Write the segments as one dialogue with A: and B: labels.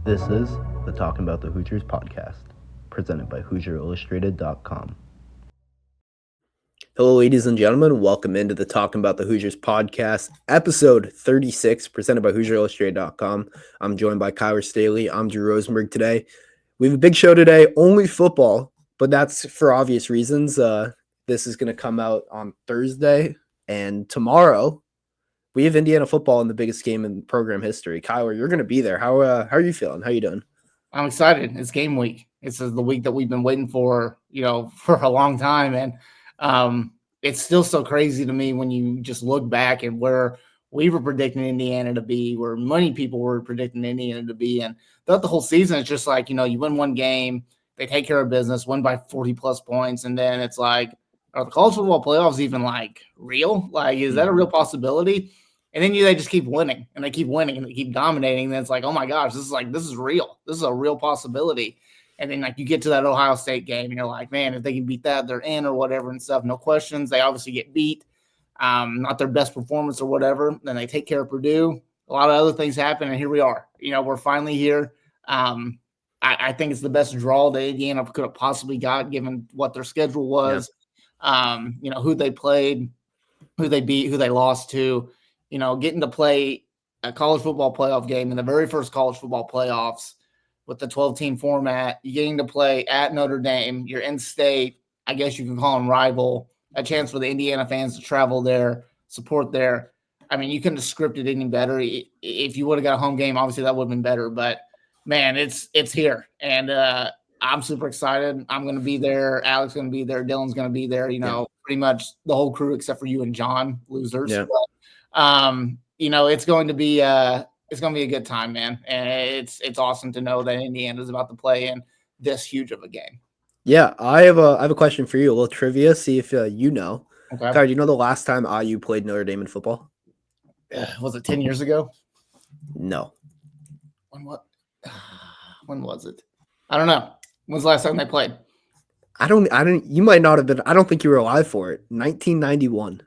A: This is the Talkin Bout The Hoosiers podcast, presented by HoosierIllustrated.com. Hello, ladies and gentlemen. Welcome into the Talkin Bout The Hoosiers podcast, episode 36, presented by HoosierIllustrated.com. I'm joined by Kyle Staley. I'm Drew Rosenberg today. We have a big show today, only football, but that's for obvious reasons. This is going to come out on Thursday, and tomorrow we have Indiana football in the biggest game in program history. Kyler, you're going to be there. How are you feeling? How are you doing?
B: I'm excited. It's game week. It's the week that we've been waiting for, for a long time. And it's still so crazy to me when you just look back at where we were predicting Indiana to be, where many people were predicting Indiana to be. And throughout the whole season, it's just like, you win one game, they take care of business, win by 40 plus points. And then it's like, are the college football playoffs even like real? Like, is that a real possibility? And then they just keep winning and they keep winning and they keep dominating. And then it's like, oh my gosh, this is real. This is a real possibility. And then like you get to that Ohio State game and you're like, man, if they can beat that, they're in or whatever and stuff. No questions. They obviously get beat. Not their best performance or whatever. Then they take care of Purdue. A lot of other things happen. And here we are. We're finally here. I think it's the best draw that Indiana could have possibly got given what their schedule was. Yeah. Who they played, who they beat, who they lost to. Getting to play a college football playoff game in the very first college football playoffs with the 12-team format, you're getting to play at Notre Dame, you're in state, I guess you can call them rival, a chance for the Indiana fans to travel there, support there. I mean, you couldn't have scripted any better. If you would have got a home game, obviously that would have been better. But, man, it's here. And I'm super excited. I'm going to be there. Alex going to be there. Dylan's going to be there. Pretty much the whole crew except for you and John, losers. Yeah. But, it's going to be a good time, man. And it's awesome to know that Indiana's about to play in this huge of a game.
A: Yeah, I have a question for you, a little trivia, see if you know.
B: Okay.
A: Kyle, do you know the last time IU played Notre Dame in football?
B: Was it 10 years ago?
A: No.
B: When was it? I don't know. When's the last time they played?
A: You might not have been. I don't think you were alive for it. 1991.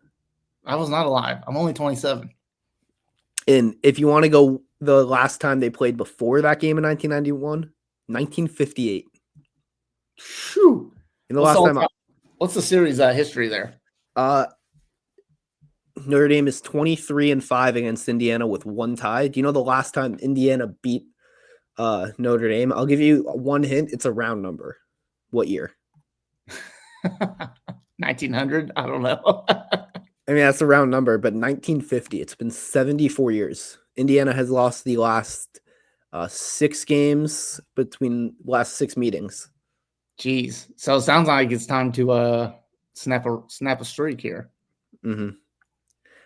B: I was not alive. I'm only 27.
A: And if you want to go the last time they played before that game in 1991, 1958.
B: Whew.
A: And the last time.
B: What's the series history there?
A: Notre Dame is 23-5 against Indiana with one tie. Do you know the last time Indiana beat Notre Dame? I'll give you one hint. It's a round number. What year?
B: 1900? I don't know.
A: I mean, that's a round number, but 1950. It's been 74 years. Indiana has lost the last 6 games between last 6 meetings.
B: Jeez. So it sounds like it's time to snap a streak here.
A: Mm-hmm.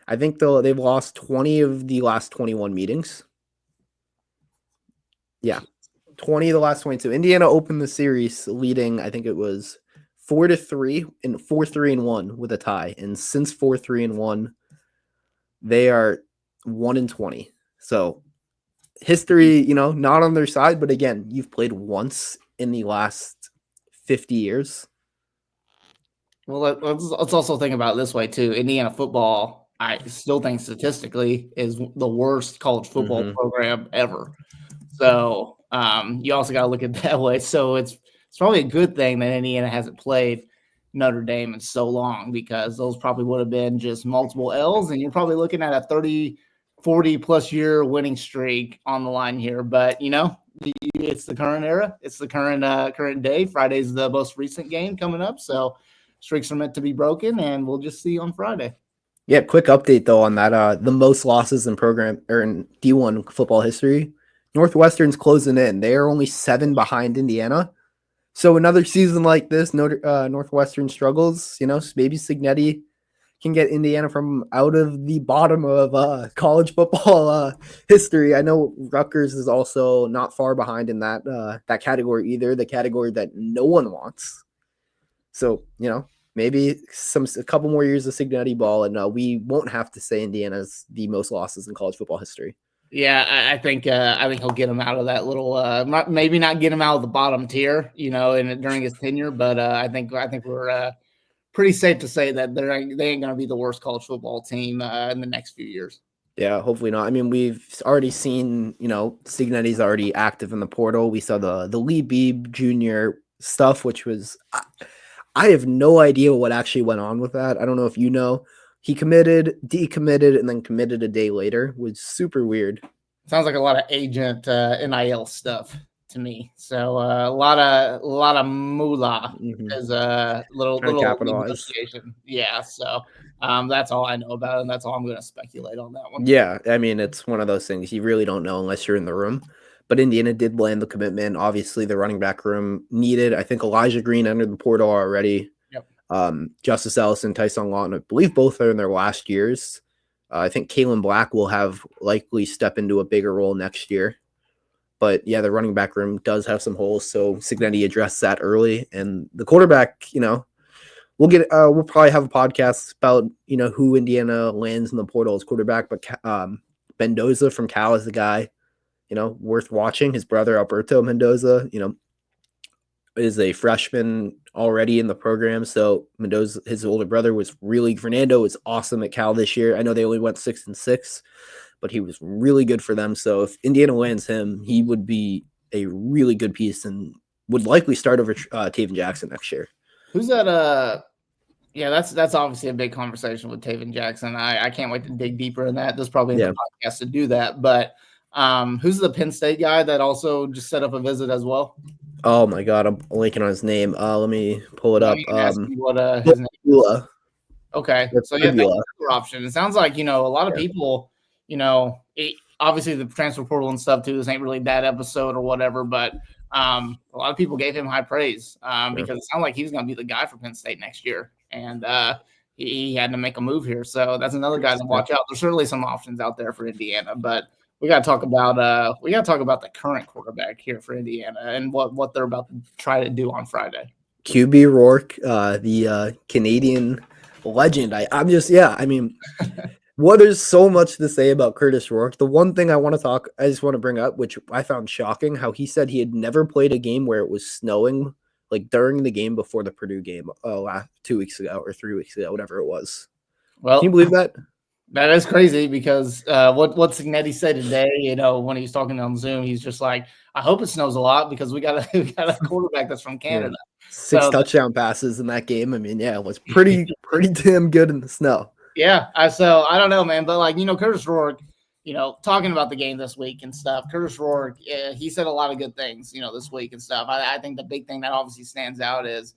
A: I think they've lost 20 of the last 21 meetings. Yeah, 20 of the last 22. Indiana opened the series leading, I think it was 4-3 and 4-3-1 with a tie. And since 4-3-1, they are 1-20. So history, not on their side, but again, you've played once in the last 50 years.
B: Well, let's also think about it this way too. Indiana football, I still think statistically is the worst college football program ever. So you also got to look at it that way. So it's probably a good thing that Indiana hasn't played Notre Dame in so long, because those probably would have been just multiple L's, and you're probably looking at a 30, 40 plus year winning streak on the line here. But, it's the current era. It's the current day. Friday's the most recent game coming up. So streaks are meant to be broken, and we'll just see on Friday.
A: Yeah, quick update, though, on that. The most losses in program or in D1 football history. Northwestern's closing in. They are only 7 behind Indiana. So another season like this, Northwestern struggles. Maybe Cignetti can get Indiana from out of the bottom of college football history. I know Rutgers is also not far behind in that category either, the category that no one wants. So, maybe a couple more years of Cignetti ball, and we won't have to say Indiana's the most losses in college football history.
B: Yeah, I think he'll get him out of that little, maybe not get him out of the bottom tier, during his tenure, but I think we're pretty safe to say that they ain't going to be the worst college football team in the next few years.
A: Yeah, hopefully not. I mean, we've already seen, Cignetti's already active in the portal. We saw the Lee Beebe Jr. stuff, which was I have no idea what actually went on with that. I don't know if you know. He committed, decommitted, and then committed a day later. It was super weird.
B: Sounds like a lot of agent NIL stuff to me. So a lot of moolah as a
A: Trying to
B: little
A: capitalize.
B: negotiation. Yeah. So that's all I know about it, and that's all I'm going to speculate on that one.
A: Yeah, I mean, it's one of those things you really don't know unless you're in the room. But Indiana did land the commitment. Obviously, the running back room needed. I think Elijah Green entered the portal already.
B: Yep.
A: Justice Ellison, Tyson Lawton, I believe both are in their last years. I think Kalen Black will have likely step into a bigger role next year. But yeah, the running back room does have some holes. So Cignetti addressed that early. And the quarterback, we'll probably have a podcast about, who Indiana lands in the portal as quarterback. But Mendoza from Cal is the guy, worth watching. His brother, Alberto Mendoza, is a freshman already in the program. So Mendoza, his older brother, Fernando was awesome at Cal this year. I know they only went 6-6, but he was really good for them. So if Indiana lands him, he would be a really good piece and would likely start over Taven Jackson next year.
B: Who's that? Yeah, that's obviously a big conversation with Taven Jackson. I can't wait to dig deeper in that. There's probably the podcast to do that. But who's the Penn State guy that also just set up a visit as well?
A: Oh my God, I'm blanking on his name. Let me pull it up.
B: What his name is. Okay, so yeah, that's another option. It sounds like a lot of people. Obviously the transfer portal and stuff too. This ain't really that episode or whatever, but a lot of people gave him high praise because it sounded like he was going to be the guy for Penn State next year, and he had to make a move here. So that's another guy to watch out. There's certainly some options out there for Indiana, but we got to talk about the current quarterback here for Indiana and what they're about to try to do on Friday.
A: QB Rourke, the Canadian legend. I mean, what there's so much to say about Kurtis Rourke. The one thing I just want to bring up, which I found shocking, how he said he had never played a game where it was snowing, like during the game before the Purdue game, 2 weeks ago or 3 weeks ago, whatever it was.
B: Well,
A: can you believe that?
B: That is crazy because what Cignetti said today, when he was talking on Zoom, he's just like, I hope it snows a lot because we got a quarterback that's from Canada.
A: Yeah. 6 touchdown passes in that game. I mean, yeah, it was pretty damn good in the snow.
B: Yeah, so I don't know, man, but Kurtis Rourke, talking about the game this week and stuff. Kurtis Rourke, he said a lot of good things, this week and stuff. I think the big thing that obviously stands out is,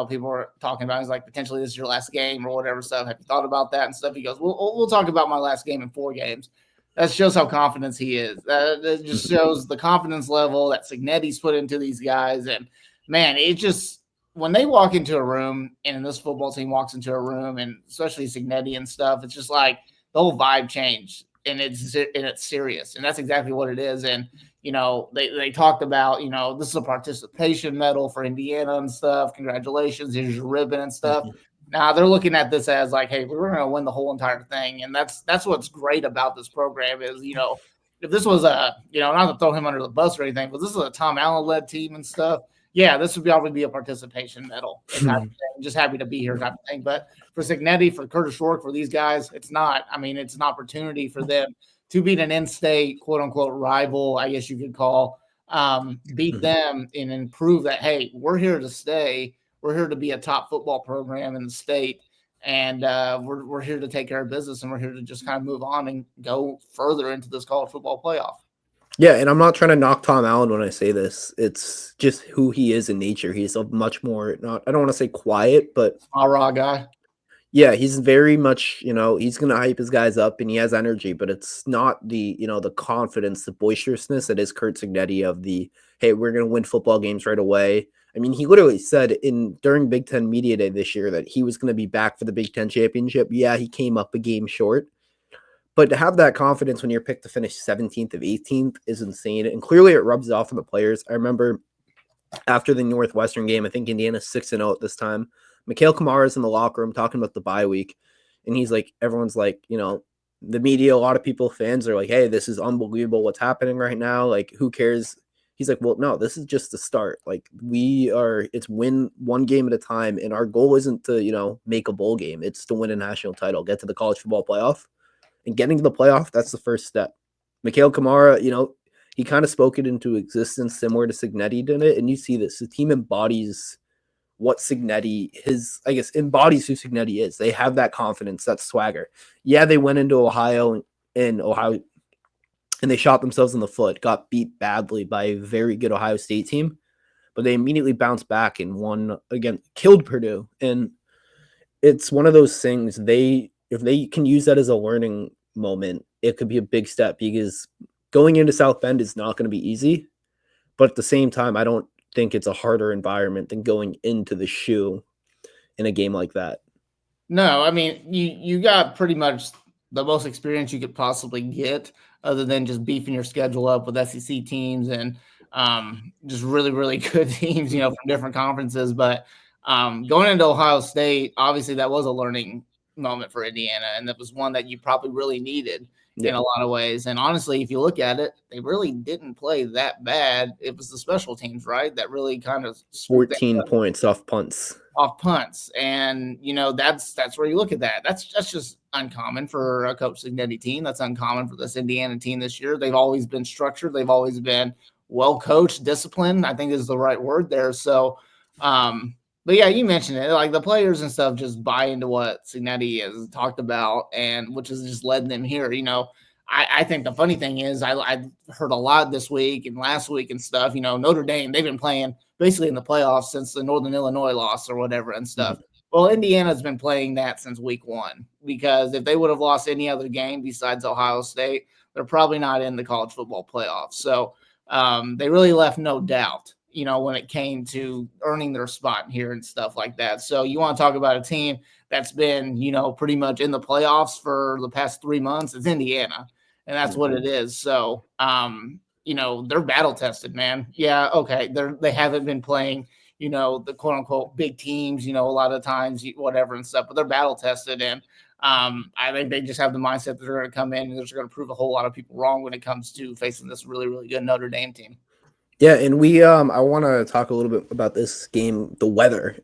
B: people are talking about is like potentially this is your last game or whatever stuff. Have you thought about that and stuff? He goes, we'll talk about my last game in 4 games. That shows how confident he is. That just shows the confidence level that Cignetti's put into these guys. And man, it just, when they walk into a room and this football team walks into a room and especially Cignetti and stuff, it's just like the whole vibe changed and it's serious. And that's exactly what it is. And, they talked about, this is a participation medal for Indiana and stuff. Congratulations. Here's your ribbon and stuff. Mm-hmm. Now they're looking at this as like, hey, we're going to win the whole entire thing. And that's what's great about this program is, if this was not to throw him under the bus or anything, but this is a Tom Allen led team and stuff. Yeah, this would probably be a participation medal. I'm just happy to be here type of thing. But for Cignetti, for Kurtis Rourke, for these guys, it's not. I mean, it's an opportunity for them to beat an in-state, quote-unquote, rival, I guess you could call, beat them and prove that, hey, we're here to stay. We're here to be a top football program in the state, and we're here to take care of business, and we're here to just kind of move on and go further into this college football playoff.
A: Yeah, and I'm not trying to knock Tom Allen when I say this. It's just who he is in nature. He's a much more, I don't want to say quiet, but
B: a raw guy.
A: Yeah, he's very much, he's going to hype his guys up and he has energy, but it's not the, the confidence, the boisterousness that is Curt Cignetti of the, hey, we're going to win football games right away. I mean, he literally said during Big Ten Media Day this year that he was going to be back for the Big Ten championship. Yeah, he came up a game short, but to have that confidence when you're picked to finish 17th of 18th is insane. And clearly it rubs off on the players. I remember after the Northwestern game, I think Indiana's 6-0 at this time. Mikhail Kamara's in the locker room talking about the bye week. And he's like, everyone's like, the media, a lot of people, fans are like, hey, this is unbelievable what's happening right now. Like, who cares? He's like, well, no, this is just the start. Like, it's win one game at a time. And our goal isn't to, make a bowl game. It's to win a national title, get to the college football playoff. And getting to the playoff, that's the first step. Mikhail Kamara, he kind of spoke it into existence similar to Cignetti did it. And you see this. The team embodies what Cignetti, embodies who Cignetti is. They have that confidence, that swagger. Yeah, they went into Ohio and they shot themselves in the foot, got beat badly by a very good Ohio State team, but they immediately bounced back and won again, killed Purdue. And it's one of those things, if they can use that as a learning moment, it could be a big step, because going into South Bend is not going to be easy. But at the same time, I don't think it's a harder environment than going into the shoe in a game like that.
B: No, I mean, you got pretty much the most experience you could possibly get, other than just beefing your schedule up with SEC teams and just really, really good teams, from different conferences. But going into Ohio State, obviously that was a learning moment for Indiana, and that was one that you probably really needed in a lot of ways. And honestly, if you look at it, they really didn't play that bad. It was the special teams, right, that really kind of
A: 14 points off punts.
B: And that's where you look at that. That's just uncommon for a Coach Cignetti team. That's uncommon for this Indiana team this year. They've always been structured. They've always been well coached, disciplined, I think is the right word there. So but yeah, you mentioned it, like the players and stuff just buy into what Cignetti has talked about, and which has just led them here. I think the funny thing is I heard a lot this week and last week and stuff. Notre Dame, they've been playing basically in the playoffs since the Northern Illinois loss or whatever and stuff. Mm-hmm. Well, Indiana's been playing that since week 1, because if they would have lost any other game besides Ohio State, they're probably not in the college football playoffs. So they really left no doubt, when it came to earning their spot here and stuff like that. So you want to talk about a team that's been, pretty much in the playoffs for the past 3 months, it's Indiana. And that's what it is. So, they're battle tested, man. Yeah. Okay. They haven't been playing, the quote unquote big teams, a lot of times, whatever and stuff, but they're battle tested. And I think they just have the mindset that they're going to come in and they're going to prove a whole lot of people wrong when it comes to facing this really, really good Notre Dame team.
A: Yeah. And I want to talk a little bit about this game, the weather.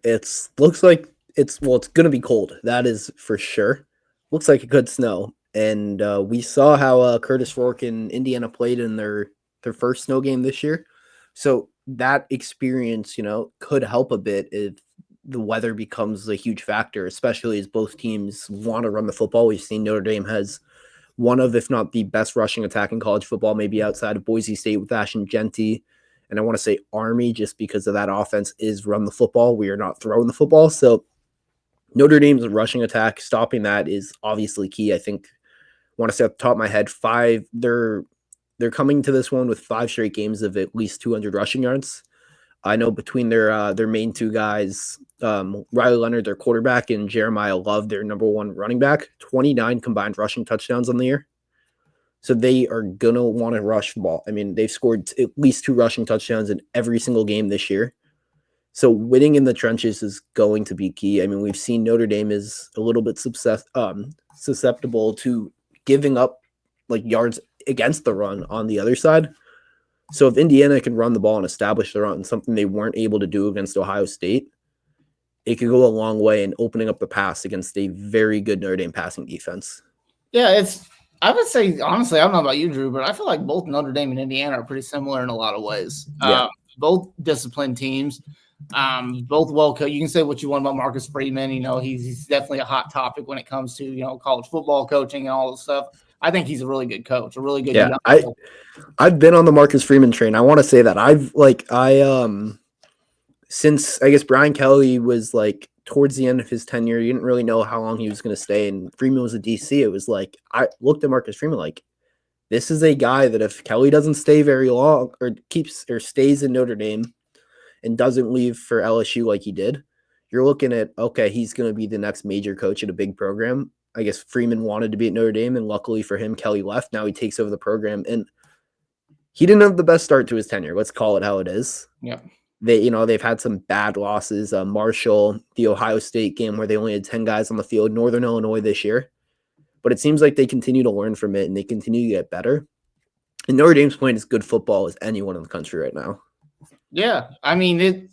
A: Looks like it's going to be cold. That is for sure. Looks like it could snow. And we saw how Kurtis, Rourke, and Indiana played in their first snow game this year. So that experience, could help a bit if the weather becomes a huge factor, especially as both teams want to run the football. We've seen Notre Dame has one of, if not the best rushing attack in college football, maybe outside of Boise State with Ashton Genty. And I want to say Army, just because of that offense is run the football. We are not throwing the football. So Notre Dame's rushing attack, stopping that is obviously key. I think, want to say off the top of my head, they're coming to this one with 5 straight games of at least 200 rushing yards. I know between their main 2 guys, Riley Leonard, their quarterback, and Jeremiah Love, their number 1 running back, 29 combined rushing touchdowns on the year. So they are going to want to rush the ball. I mean, they've scored at least 2 rushing touchdowns in every single game this year. So winning in the trenches is going to be key. I mean, we've seen Notre Dame is a little bit susceptible to giving up like yards against the run on the other side. So if Indiana can run the ball and establish the run, something they weren't able to do against Ohio State, it could go a long way in opening up the pass against a very good Notre Dame passing defense.
B: Yeah, I would say, honestly, I don't know about you, Drew, but I feel like both Notre Dame and Indiana are pretty similar in a lot of ways.
A: Yeah.
B: Both disciplined teams, both well coached. You can say what you want about Marcus Freeman. He's definitely a hot topic when it comes to, college football coaching and all this stuff. I think he's a really good coach, a really good young coach.
A: I've been on the Marcus Freeman train. I want to say that since I guess Brian Kelly was like towards the end of his tenure, you didn't really know how long he was going to stay. And Freeman was a DC. It was like, I looked at Marcus Freeman like, this is a guy that if Kelly doesn't stay very long or stays in Notre Dame and doesn't leave for LSU like he did, you're looking at, okay, he's going to be the next major coach at a big program. I guess Freeman wanted to be at Notre Dame, and luckily for him, Kelly left. Now he takes over the program, and he didn't have the best start to his tenure. Let's call it how it is.
B: Yeah.
A: They've had some bad losses. Marshall, the Ohio State game where they only had 10 guys on the field, Northern Illinois this year. But it seems like they continue to learn from it, and they continue to get better. And Notre Dame's playing as good football as anyone in the country right now.
B: Yeah. I mean,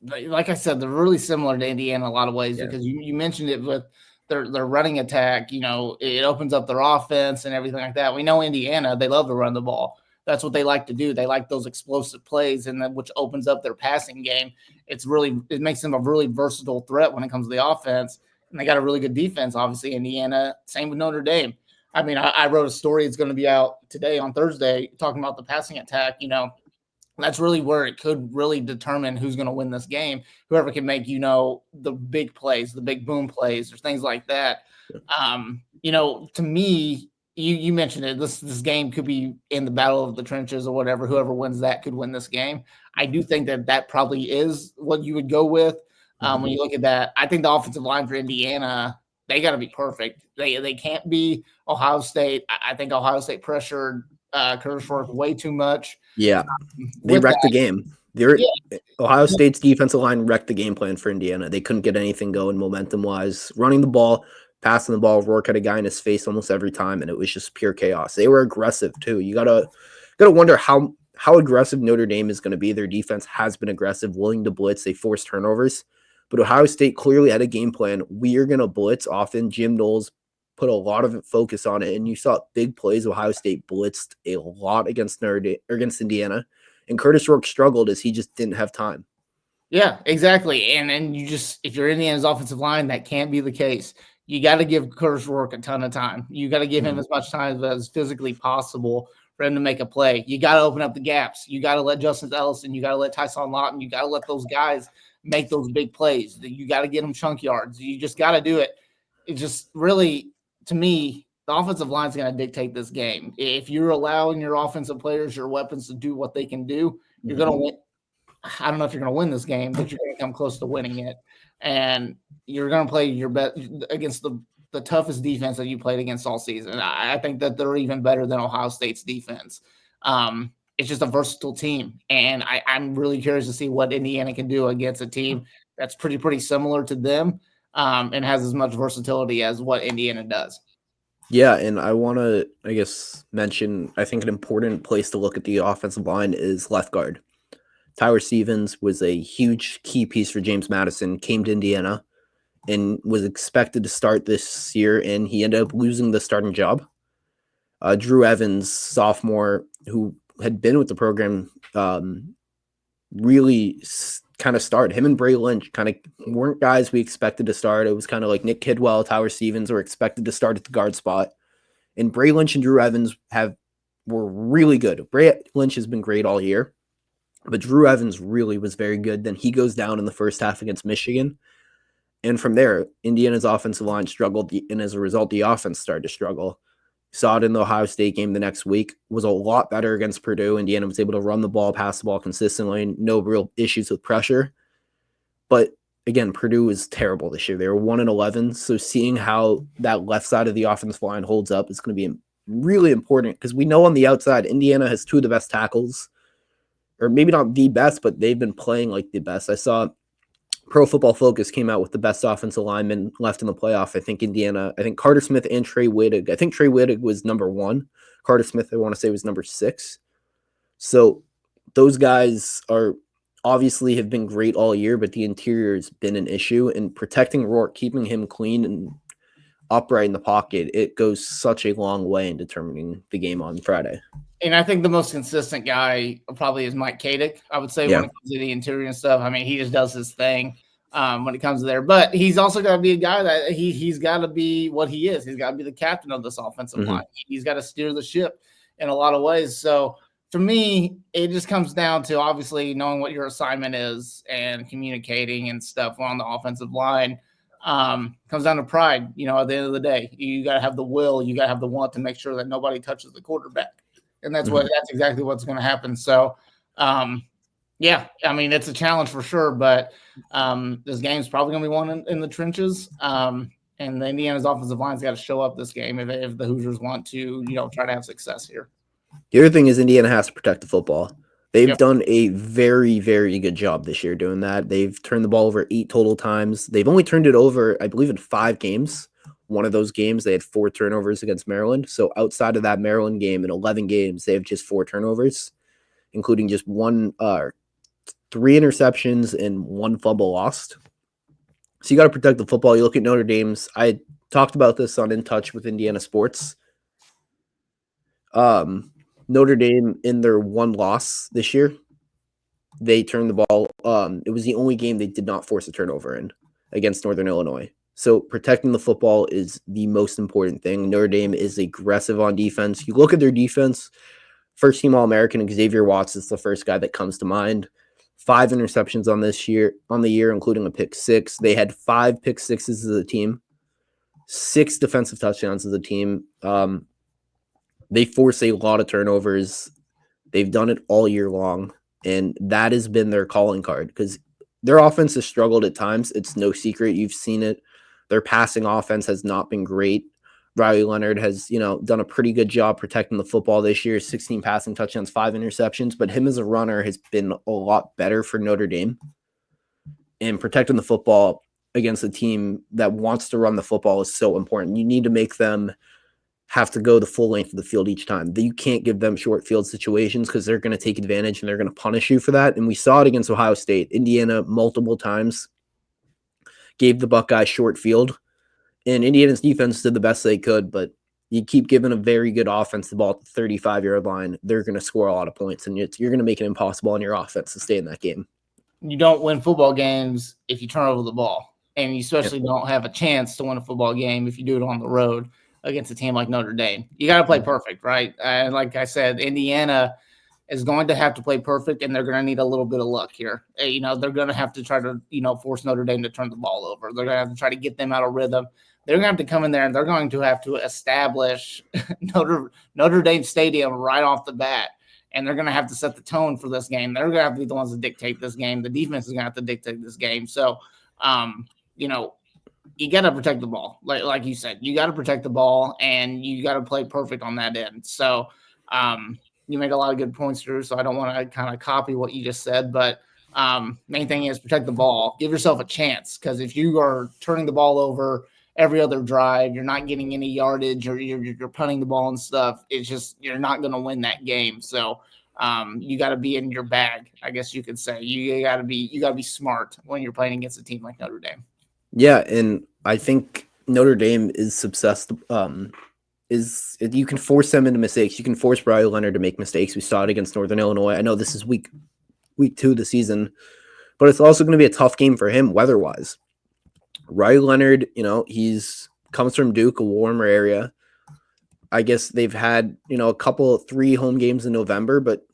B: like I said, they're really similar to Indiana in a lot of ways because you mentioned it with their running attack, it opens up their offense and everything like that. We know Indiana, they love to run the ball. That's what they like to do. They like those explosive plays, and then which opens up their passing game. It makes them a really versatile threat when it comes to the offense. And they got a really good defense, obviously, Indiana. Same with Notre Dame. I mean, I wrote a story. It's going to be out today on Thursday talking about the passing attack. That's really where it could really determine who's going to win this game. Whoever can make, the big plays, the big boom plays, or things like that. To me, you mentioned it. This game could be in the battle of the trenches or whatever. Whoever wins that could win this game. I do think that probably is what you would go with when you look at that. I think the offensive line for Indiana, they got to be perfect. They can't be Ohio State. I think Ohio State pressured Kurtis Rourke way too much.
A: Yeah, they wrecked the game. Ohio State's defensive line wrecked the game plan for Indiana. They couldn't get anything going momentum-wise. Running the ball, passing the ball, Rourke had a guy in his face almost every time, and it was just pure chaos. They were aggressive too. You gotta wonder how aggressive Notre Dame is going to be. Their defense has been aggressive, willing to blitz. They forced turnovers, but Ohio State clearly had a game plan. We are going to blitz often. Jim Knowles put a lot of focus on it, and you saw big plays. Ohio State blitzed a lot against Indiana, and Kurtis Rourke struggled as he just didn't have time.
B: Yeah, exactly. And if you're Indiana's offensive line, that can't be the case. You got to give Kurtis Rourke a ton of time. You got to give him as much time as physically possible for him to make a play. You got to open up the gaps. You got to let Justin Ellison, you got to let Tyson Lawton, you got to let those guys make those big plays. You got to get them chunk yards. You just got to do it. It just really, to me, the offensive line is going to dictate this game. If you're allowing your offensive players, your weapons to do what they can do, you're going to win. I don't know if you're going to win this game, but you're going to come close to winning it. And you're going to play your best against the toughest defense that you played against all season. I think that they're even better than Ohio State's defense. It's just a versatile team. And I'm really curious to see what Indiana can do against a team that's pretty similar to them and has as much versatility as what Indiana does.
A: Yeah, and I want to, mention, I think an important place to look at the offensive line is left guard. Tyler Stevens was a huge key piece for James Madison, came to Indiana, and was expected to start this year, and he ended up losing the starting job. Drew Evans, sophomore, who had been with the program, really kind of started. Him and Bray Lynch kind of weren't guys we expected to start. It was kind of like Nick Kidwell, Tyler Stevens were expected to start at the guard spot. And Bray Lynch and Drew Evans were really good. Bray Lynch has been great all year, but Drew Evans really was very good. Then he goes down in the first half against Michigan. And from there, Indiana's offensive line struggled, and as a result, the offense started to struggle. Saw it in the Ohio State game the next week. Was a lot better against Purdue. Indiana was able to run the ball, pass the ball consistently, no real issues with pressure. But again, Purdue is terrible this year. They were 1-11. So seeing how that left side of the offensive line holds up is going to be really important, because we know on the outside, Indiana has two of the best tackles, or maybe not the best, but they've been playing like the best. I saw Pro Football Focus came out with the best offensive lineman left in the playoff. I think Carter Smith and Trey Wittig. I think Trey Wittig was number 1. Carter Smith, I want to say, was number 6. So those guys are obviously have been great all year, but the interior has been an issue. And protecting Rourke, keeping him clean and upright in the pocket, it goes such a long way in determining the game on Friday.
B: And I think the most consistent guy probably is Mike Kadick, I would say, when it comes to the interior and stuff. I mean, he just does his thing when it comes to there. But he's also got to be a guy that he's got to be what he is. He's got to be the captain of this offensive line. He's got to steer the ship in a lot of ways. So for me, it just comes down to obviously knowing what your assignment is and communicating and stuff on the offensive line. Comes down to pride. At the end of the day, you got to have the will. You got to have the want to make sure that nobody touches the quarterback. And that's exactly what's going to happen. So, yeah, I mean, it's a challenge for sure, but this game's probably going to be won in the trenches. And the Indiana's offensive line's got to show up this game if the Hoosiers want to, try to have success here.
A: The other thing is Indiana has to protect the football. They've done a very, very good job this year doing that. They've turned the ball over 8 total times. They've only turned it over, I believe, in 5 games. One of those games, they had 4 turnovers against Maryland. So outside of that Maryland game, in 11 games, they have just 4 turnovers, including just 3 interceptions and 1 fumble lost. So you got to protect the football. You look at Notre Dame's. I talked about this on In Touch with Indiana Sports. Notre Dame, in their one loss this year, they turned the ball. It was the only game they did not force a turnover in against Northern Illinois. So protecting the football is the most important thing. Notre Dame is aggressive on defense. You look at their defense, first team All-American Xavier Watts is the first guy that comes to mind. 5 interceptions on the year, including a pick 6. They had 5 pick 6s as a team, 6 defensive touchdowns as a team. They force a lot of turnovers. They've done it all year long, and that has been their calling card because their offense has struggled at times. It's no secret. You've seen it. Their passing offense has not been great. Riley Leonard has, done a pretty good job protecting the football this year. 16 passing touchdowns, 5 interceptions, but him as a runner has been a lot better for Notre Dame. And protecting the football against a team that wants to run the football is so important. You need to make them have to go the full length of the field each time. You can't give them short field situations because they're going to take advantage and they're going to punish you for that. And we saw it against Ohio State. Indiana multiple times gave the Buckeyes short field. And Indiana's defense did the best they could, but you keep giving a very good offense the ball at the 35-yard line, they're going to score a lot of points, and you're going to make it impossible on your offense to stay in that game.
B: You don't win football games if you turn over the ball, and you especially don't have a chance to win a football game if you do it on the road against a team like Notre Dame. You got to play perfect, right? And like I said, Indiana is going to have to play perfect, and they're going to need a little bit of luck here. They're going to have to try to, force Notre Dame to turn the ball over. They're going to have to try to get them out of rhythm. They're going to have to come in there, and they're going to have to establish Notre Dame Stadium right off the bat, and they're going to have to set the tone for this game. They're going to have to be the ones that dictate this game. The defense is going to have to dictate this game. So, you got to protect the ball. Like you said, you got to protect the ball, and you got to play perfect on that end. So, you made a lot of good points, Drew, so I don't want to kind of copy what you just said, but main thing is protect the ball. Give yourself a chance, because if you are turning the ball over every other drive, you're not getting any yardage, or you're punting the ball and stuff, it's just you're not going to win that game. So you got to be in your bag, I guess you could say. You got to be smart when you're playing against a team like Notre Dame.
A: Yeah, and I think Notre Dame is obsessed. You can force them into mistakes. You can force Riley Leonard to make mistakes. We saw it against Northern Illinois. I know this is week 2 of the season, but it's also going to be a tough game for him weather-wise. Riley Leonard, he's comes from Duke, a warmer area. I guess they've had, 3 home games in November, but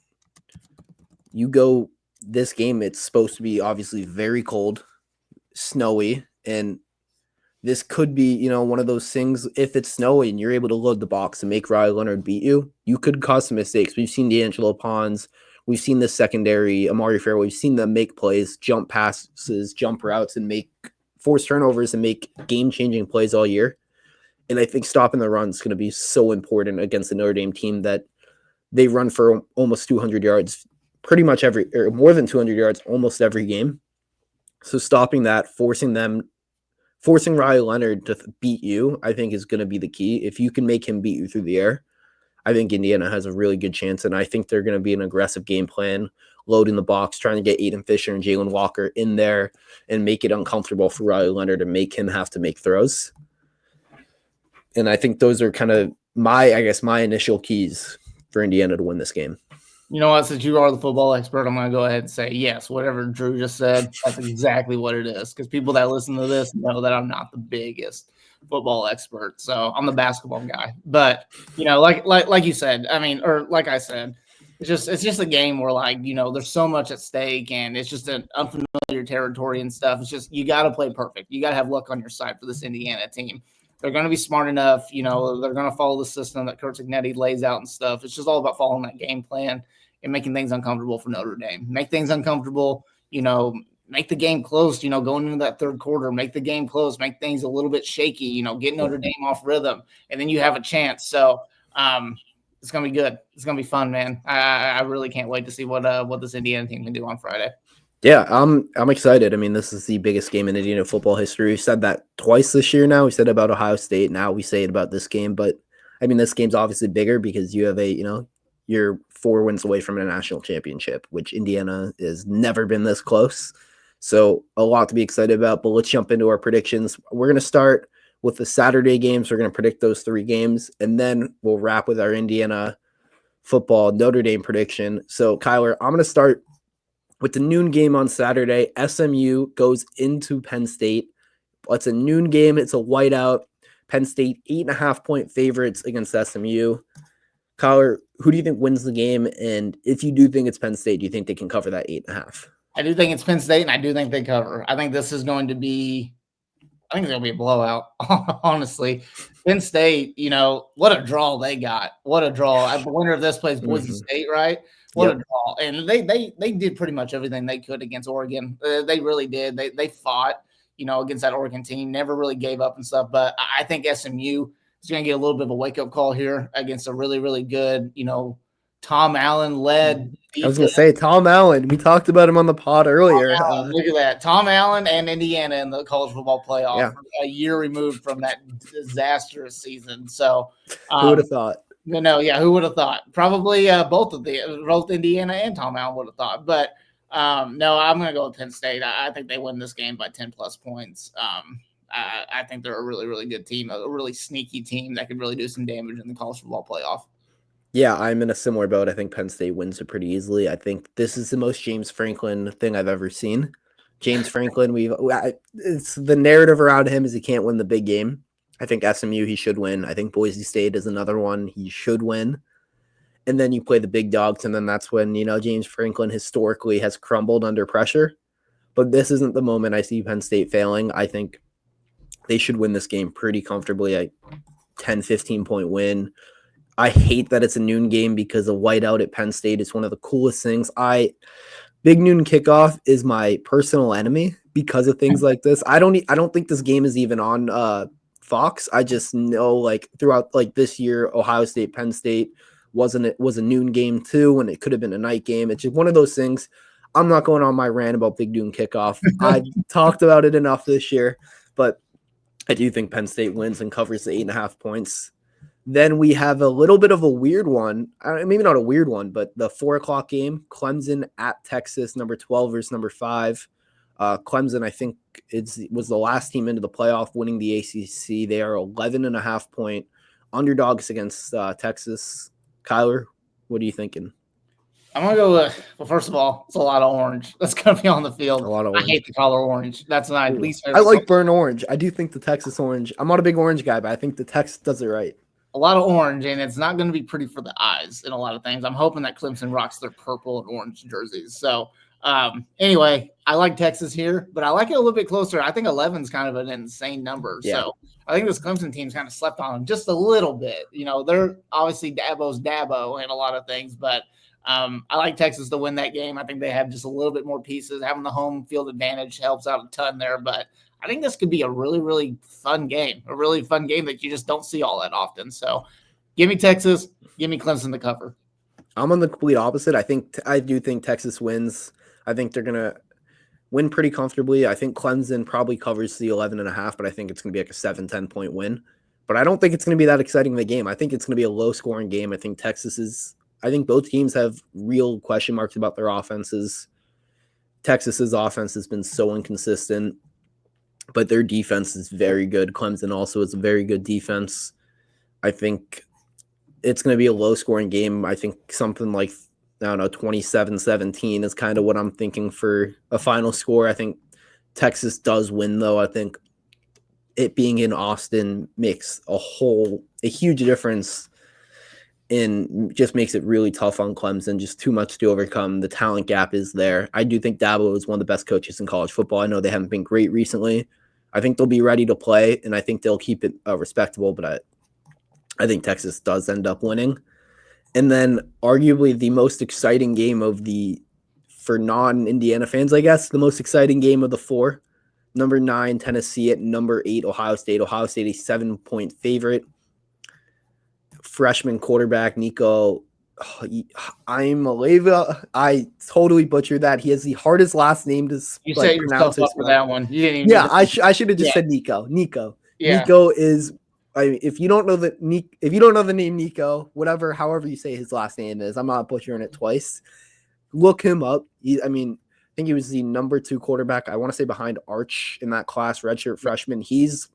A: you go this game, it's supposed to be obviously very cold, snowy, and this could be, one of those things. If it's snowy and you're able to load the box and make Riley Leonard beat you, you could cause some mistakes. We've seen D'Angelo Pons. We've seen the secondary, Amari Farrell. We've seen them make plays, jump passes, jump routes, and force turnovers and make game-changing plays all year. And I think stopping the run is going to be so important against the Notre Dame team that they run for almost 200 yards pretty much more than 200 yards almost every game. So stopping that, forcing Riley Leonard to beat you, I think is going to be the key. If you can make him beat you through the air, I think Indiana has a really good chance, and I think they're going to be an aggressive game plan, loading the box, trying to get Aiden Fisher and Jalen Walker in there and make it uncomfortable for Riley Leonard and make him have to make throws. And I think those are kind of my initial keys for Indiana to win this game.
B: You know what? Since you are the football expert, I'm going to go ahead and say yes. Whatever Drew just said, that's exactly what it is. Because people that listen to this know that I'm not the biggest football expert, so I'm the basketball guy. But like you said, like I said, it's just a game where there's so much at stake, and it's just an unfamiliar territory and stuff. It's just you got to play perfect. You got to have luck on your side for this Indiana team. They're going to be smart enough. They're going to follow the system that Curt Cignetti lays out and stuff. It's just all about following that game plan and making things uncomfortable for Notre Dame. Make things uncomfortable, make the game close, going into that third quarter, make the game close, make things a little bit shaky, get Notre Dame off rhythm, and then you have a chance. So it's going to be good. It's going to be fun, man. I really can't wait to see what this Indiana team can do on Friday.
A: Yeah, I'm excited. I mean, this is the biggest game in Indiana football history. We've said that twice this year now. We said about Ohio State. Now we say it about this game. But, this game's obviously bigger because you have you're 4 wins away from a national championship, which Indiana has never been this close. So a lot to be excited about. But let's jump into our predictions. We're going to start with the Saturday games. We're going to predict those 3 games, and then we'll wrap with our Indiana football Notre Dame prediction. So, Kyler, I'm going to start with the noon game on Saturday. SMU goes into Penn State. It's a noon game. It's a whiteout. Penn State 8.5-point favorites against SMU. Kyler, who do you think wins the game? And if you do think it's Penn State, do you think they can cover that 8.5?
B: I do think it's Penn State, and I do think they cover. I think this is going to be a blowout, honestly. Penn State, what a draw they got. What a draw. The winner of this plays Boise State, right? What a draw. And they did pretty much everything they could against Oregon. They really did. They fought, against that Oregon team, never really gave up and stuff. But I think SMU is going to get a little bit of a wake-up call here against a really, really good, Tom Allen-led defense.
A: I was going to say, Tom Allen. We talked about him on the pod earlier.
B: Look at that. Tom Allen and Indiana in the college football playoff, a year removed from that disastrous season. So
A: who would have thought?
B: Who would have thought? Probably both Indiana and Tom Allen would have thought. But no, I'm going to go with Penn State. I think they win this game by 10-plus points. I think they're a really, really good team, a really sneaky team that could really do some damage in the college football playoff.
A: Yeah, I'm in a similar boat. I think Penn State wins it pretty easily. I think this is the most James Franklin thing I've ever seen. James Franklin, it's the narrative around him is he can't win the big game. I think SMU, he should win. I think Boise State is another one he should win. And then you play the big dogs, and then that's when, James Franklin historically has crumbled under pressure. But this isn't the moment I see Penn State failing. I think they should win this game pretty comfortably, a 10, 15-point win. I hate that it's a noon game because a whiteout at Penn State is one of the coolest things. Big noon kickoff is my personal enemy because of things like this. I don't think this game is even on Fox. I just know throughout this year, Ohio State, Penn State was a noon game too, and it could have been a night game. It's just one of those things. I'm not going on my rant about big noon kickoff. I've talked about it enough this year, but I do think Penn State wins and covers the 8.5 points. Then we have a little bit of a weird one, maybe not a weird one, but the 4:00 game, Clemson at Texas, number 12 versus number 5. Clemson, I think, was the last team into the playoff winning the ACC. They are 11.5-point underdogs against Texas. Kyler, what are you thinking?
B: I'm going to go with, first of all, it's a lot of orange. That's going to be on the field.
A: A lot of orange.
B: I hate the color orange. That's my least favorite.
A: I like burnt orange. I do think the Texas orange. I'm not a big orange guy, but I think the Texas does it right.
B: A lot of orange, and it's not going to be pretty for the eyes in a lot of things. I'm hoping that Clemson rocks their purple and orange jerseys. So, anyway, I like Texas here, but I like it a little bit closer. I think 11 is kind of an insane number. Yeah. So, I think this Clemson team's kind of slept on them just a little bit. They're obviously Dabo's Dabo and a lot of things, but I like Texas to win that game. I think they have just a little bit more pieces. Having the home field advantage helps out a ton there, but I think this could be a really, really fun game, that you just don't see all that often. So give me Texas, give me Clemson to cover.
A: I'm on the complete opposite. I do think Texas wins. I think they're going to win pretty comfortably. I think Clemson probably covers the 11.5, but I think it's going to be like a 7-10 point win. But I don't think it's going to be that exciting of a game. I think it's going to be a low scoring game. I think both teams have real question marks about their offenses. Texas's offense has been so inconsistent, but their defense is very good. Clemson also is a very good defense. I think it's going to be a low-scoring game. I think something like, 27-17 is kind of what I'm thinking for a final score. I think Texas does win, though. I think it being in Austin makes a huge difference and just makes it really tough on Clemson, just too much to overcome. The talent gap is there. I do think Dabo is one of the best coaches in college football. I know they haven't been great recently. I think they'll be ready to play, and I think they'll keep it respectable, but I think Texas does end up winning. And then arguably the most exciting game for non-Indiana fans, I guess, the most exciting game of the 4, number 9, Tennessee at number 8, Ohio State. Ohio State, a 7-point favorite. Freshman quarterback Nico Iamaleava. I totally butchered that. He has the hardest last name to
B: you set yourself up for that one. You didn't even
A: I should have just said Nico.
B: Yeah.
A: Nico is. If you don't know the name Nico, however you say his last name is, I'm not butchering it twice. Look him up. I think he was the number 2 quarterback. I want to say behind Arch in that class, redshirt freshman. He's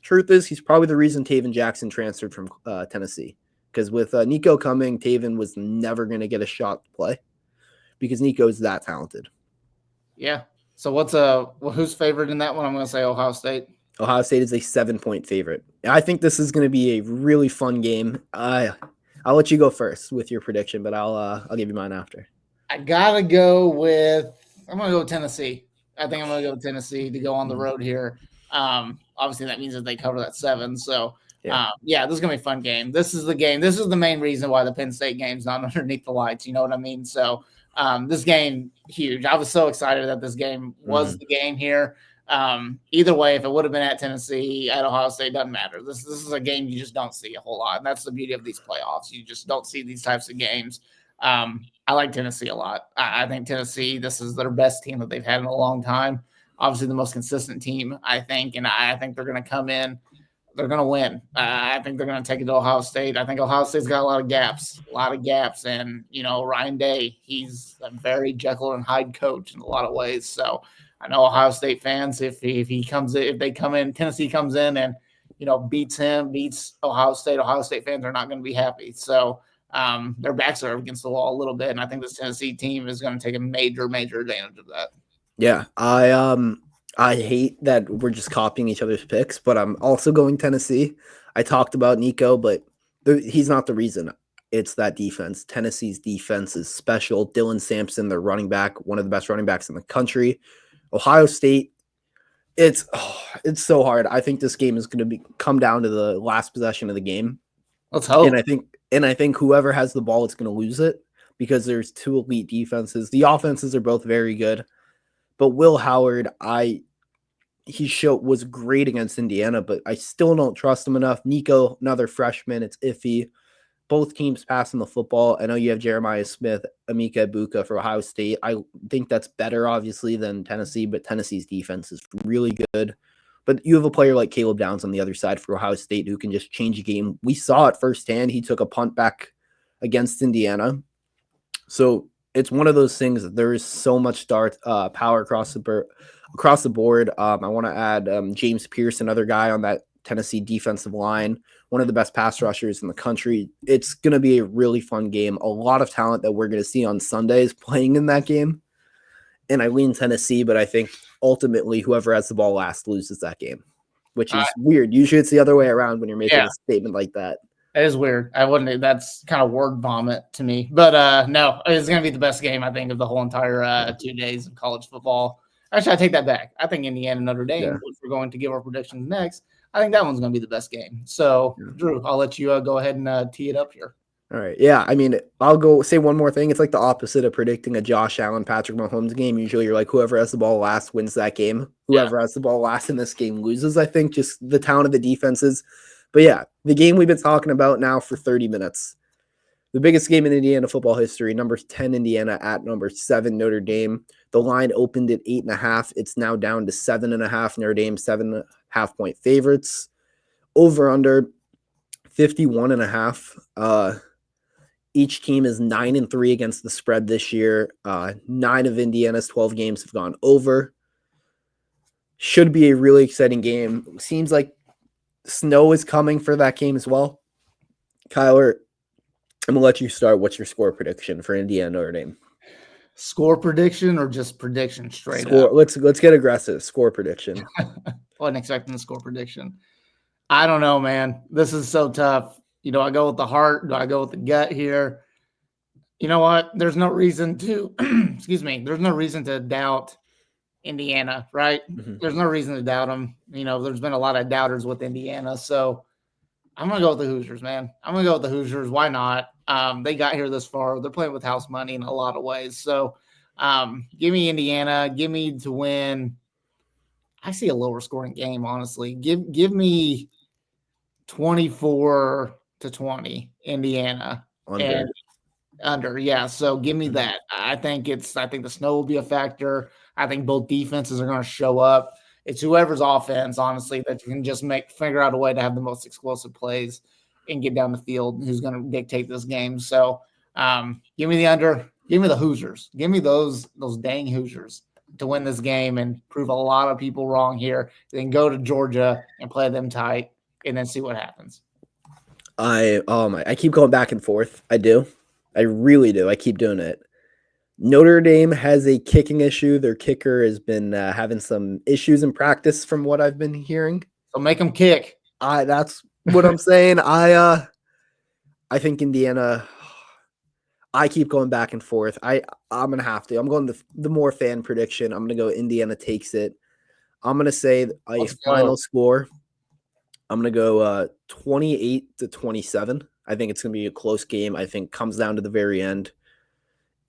A: truth is, he's probably the reason Taven Jackson transferred from Tennessee. Because with Nico coming, Taven was never going to get a shot to play because Nico's that talented.
B: Yeah. So who's favored in that one? I'm going to say Ohio State.
A: Ohio State is a 7-point favorite. I think this is going to be a really fun game. I'll let you go first with your prediction, but I'll give you mine after.
B: I'm going to go with Tennessee. I think I'm going to go with Tennessee to go on the road here. Obviously, that means that they cover that 7. So, this is going to be a fun game. This is the game. This is the main reason why the Penn State game's not underneath the lights. You know what I mean? So, this game, huge. I was so excited that this game was the game here. Either way, if it would have been at Tennessee, at Ohio State, doesn't matter. This is a game you just don't see a whole lot. And that's the beauty of these playoffs. You just don't see these types of games. I like Tennessee a lot. I think Tennessee, this is their best team that they've had in a long time. Obviously, the most consistent team, I think. And I think they're going to come in. They're going to win. I think they're going to take it to Ohio State. I think Ohio State's got a lot of gaps. And, Ryan Day, he's a very Jekyll and Hyde coach in a lot of ways. So I know Ohio State fans, if they come in, Tennessee comes in and, beats Ohio State fans are not going to be happy. So their backs are against the wall a little bit. And I think this Tennessee team is going to take a major, major advantage of that.
A: Yeah. I hate that we're just copying each other's picks, but I'm also going Tennessee. I talked about Nico, but he's not the reason. It's that defense. Tennessee's defense is special. Dylan Sampson, their running back, one of the best running backs in the country. Ohio State, it's so hard. I think this game is going to come down to the last possession of the game.
B: Let's hope.
A: And I think whoever has the ball is going to lose it because there's 2 elite defenses. The offenses are both very good, but Will Howard, was great against Indiana, but I still don't trust him enough. Nico, another freshman, it's iffy. Both teams passing the football. I know you have Jeremiah Smith, Emeka Egbuka for Ohio State. I think that's better, obviously, than Tennessee, but Tennessee's defense is really good. But you have a player like Caleb Downs on the other side for Ohio State who can just change a game. We saw it firsthand. He took a punt back against Indiana. So it's one of those things that there is so much power across the board. I want to add James Pierce, another guy on that Tennessee defensive line, one of the best pass rushers in the country. It's going to be a really fun game. A lot of talent that we're going to see on Sundays playing in that game. And I lean Tennessee, but I think ultimately whoever has the ball last loses that game, which is weird. Usually it's the other way around when you're making a statement like that.
B: It is weird. That's kind of word vomit to me. But no, it's going to be the best game, I think, of the whole entire 2 days of college football. Actually, I take that back. I think Indiana Notre Dame, which we're going to give our predictions next, I think that one's going to be the best game. So, Drew, I'll let you go ahead and tee it up here.
A: All right. Yeah. I mean, I'll go say one more thing. It's like the opposite of predicting a Josh Allen, Patrick Mahomes game. Usually you're like, whoever has the ball last wins that game. Whoever has the ball last in this game loses, I think, just the talent of the defenses. But yeah, the game we've been talking about now for 30 minutes. The biggest game in Indiana football history, number 10 Indiana at number 7 Notre Dame. The line opened at 8.5. It's now down to 7.5. Notre Dame 7.5 point favorites. Over under 51.5. Each team is 9-3 against the spread this year. 9 of Indiana's 12 games have gone over. Should be a really exciting game. Seems like snow is coming for that game as well. Kyler, I'm going to let you start. What's your score prediction for Indiana Notre Dame?
B: Score prediction or just prediction straight
A: up?
B: Up?
A: Let's get aggressive. Score prediction.
B: Wasn't expecting the score prediction. I don't know, man. This is so tough. I go with the heart. Do I go with the gut here? You know what? There's no reason to, excuse me, there's no reason to doubt Indiana, right? Mm-hmm. There's no reason to doubt them. There's been a lot of doubters with Indiana. So I'm going to go with the Hoosiers, man. I'm going to go with the Hoosiers. Why not? They got here this far. They're playing with house money in a lot of ways. So give me Indiana. Give me to win. I see a lower scoring game, honestly. Give me 24-20 Indiana. Under. Yeah. So give me that. I think the snow will be a factor. I think both defenses are going to show up. It's whoever's offense, honestly, that can just figure out a way to have the most explosive plays and get down the field who's going to dictate this game. So give me the under. Give me the Hoosiers. Give me those dang Hoosiers. to win this game and prove a lot of people wrong here, then go to Georgia and play them tight and then see what happens.
A: I keep going back and forth. I do. I really do. I keep doing it. Notre Dame has a kicking issue. Their kicker has been having some issues in practice from what I've been hearing.
B: So make them kick.
A: That's what I'm saying. I think Indiana. I keep going back and forth. I'm gonna have to. I'm going the more fan prediction. I'm gonna go Indiana takes it. I'm gonna say a final score. I'm gonna go 28-27. I think it's gonna be a close game. I think comes down to the very end,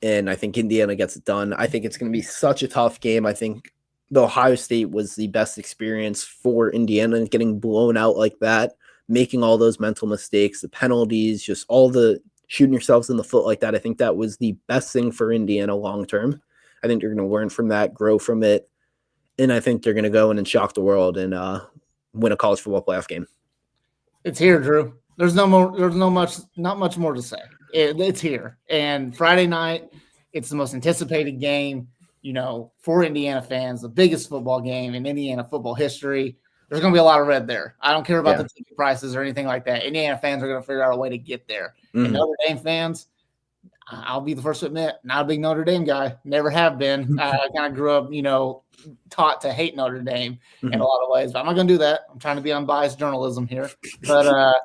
A: and I think Indiana gets it done. I think it's gonna be such a tough game. I think the Ohio State was the best experience for Indiana, getting blown out like that, making all those mental mistakes, the penalties, just all the shooting yourselves in the foot like that. I think that was the best thing for Indiana long term. I think they're going to learn from that, grow from it, and I think they're going to go in and shock the world and win a college football playoff game.
B: It's here, Drew. There's not much more to say. It's here. And Friday night, it's the most anticipated game, for Indiana fans, the biggest football game in Indiana football history. There's going to be a lot of red there. I don't care about the ticket prices or anything like that. Indiana fans are going to figure out a way to get there. Mm-hmm. And Notre Dame fans, I'll be the first to admit, not a big Notre Dame guy. Never have been. I kind of grew up, taught to hate Notre Dame in a lot of ways. But I'm not going to do that. I'm trying to be unbiased journalism here. But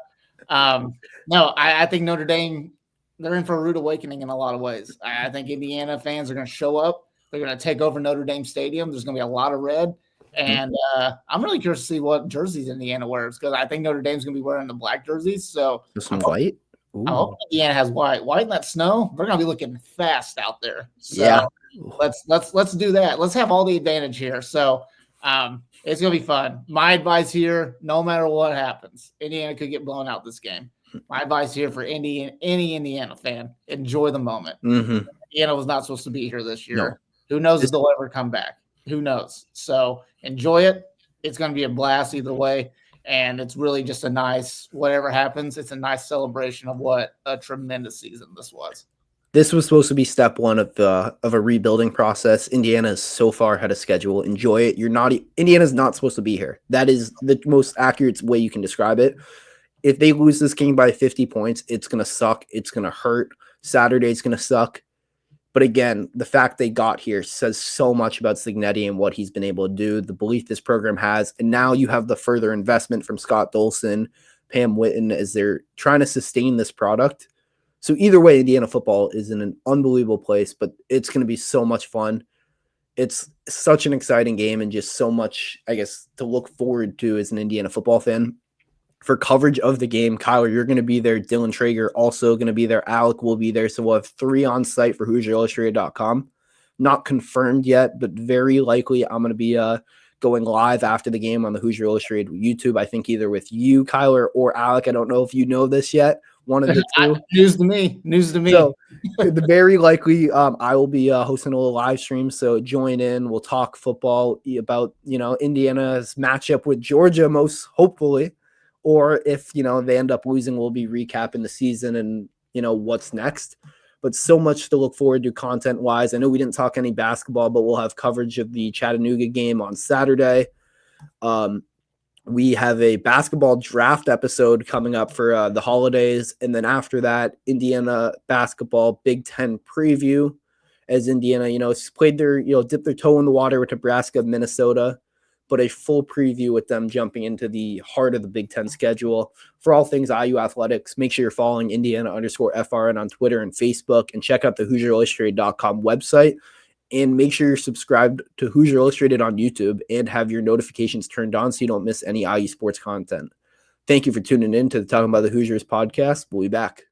B: no, I think Notre Dame, they're in for a rude awakening in a lot of ways. I think Indiana fans are going to show up. They're going to take over Notre Dame Stadium. There's going to be a lot of red. And I'm really curious to see what jerseys Indiana wears, because I think Notre Dame's going to be wearing the black jerseys. So
A: some white.
B: I hope Indiana has white. White in that snow, they're going to be looking fast out there. So let's do that. Let's have all the advantage here. So it's going to be fun. My advice here, no matter what happens, Indiana could get blown out this game. My advice here for any Indiana fan, enjoy the moment.
A: Mm-hmm.
B: Indiana was not supposed to be here this year.
A: No.
B: Who knows if they'll ever come back? Who knows? So enjoy it. It's going to be a blast either way. And it's really just a nice, whatever happens, it's a nice celebration of what a tremendous season this was.
A: This was supposed to be step one of a rebuilding process. Indiana is so far ahead of schedule. Enjoy it. Indiana's not supposed to be here. That is the most accurate way you can describe it. If they lose this game by 50 points, it's going to suck. It's going to hurt. Saturday's going to suck. But again, the fact they got here says so much about Cignetti and what he's been able to do, the belief this program has. And now you have the further investment from Scott Dolson, Pam Whitten, as they're trying to sustain this product. So either way, Indiana football is in an unbelievable place, but it's going to be so much fun. It's such an exciting game and just so much, I guess, to look forward to as an Indiana football fan. For coverage of the game, Kyler, you're going to be there. Dylan Traeger also going to be there. Alec will be there. So we'll have 3 on site for HoosierIllustrated.com. Not confirmed yet, but very likely I'm going to be going live after the game on the Hoosier Illustrated YouTube. I think either with you, Kyler, or Alec. I don't know if you know this yet. One of the two.
B: News to me.
A: So the very likely I will be hosting a little live stream. So join in. We'll talk football about, Indiana's matchup with Georgia, most hopefully. Or if, they end up losing, we'll be recapping the season and, what's next. But so much to look forward to content-wise. I know we didn't talk any basketball, but we'll have coverage of the Chattanooga game on Saturday. We have a basketball draft episode coming up for the holidays. And then after that, Indiana basketball Big Ten preview. As Indiana, played their, dipped their toe in the water with Nebraska, Minnesota. But a full preview with them jumping into the heart of the Big Ten schedule. For all things IU athletics, make sure you're following Indiana_FRN on Twitter and Facebook, and check out the HoosierIllustrated.com website. And make sure you're subscribed to Hoosier Illustrated on YouTube and have your notifications turned on so you don't miss any IU sports content. Thank you for tuning in to the Talkin Bout The Hoosiers podcast. We'll be back.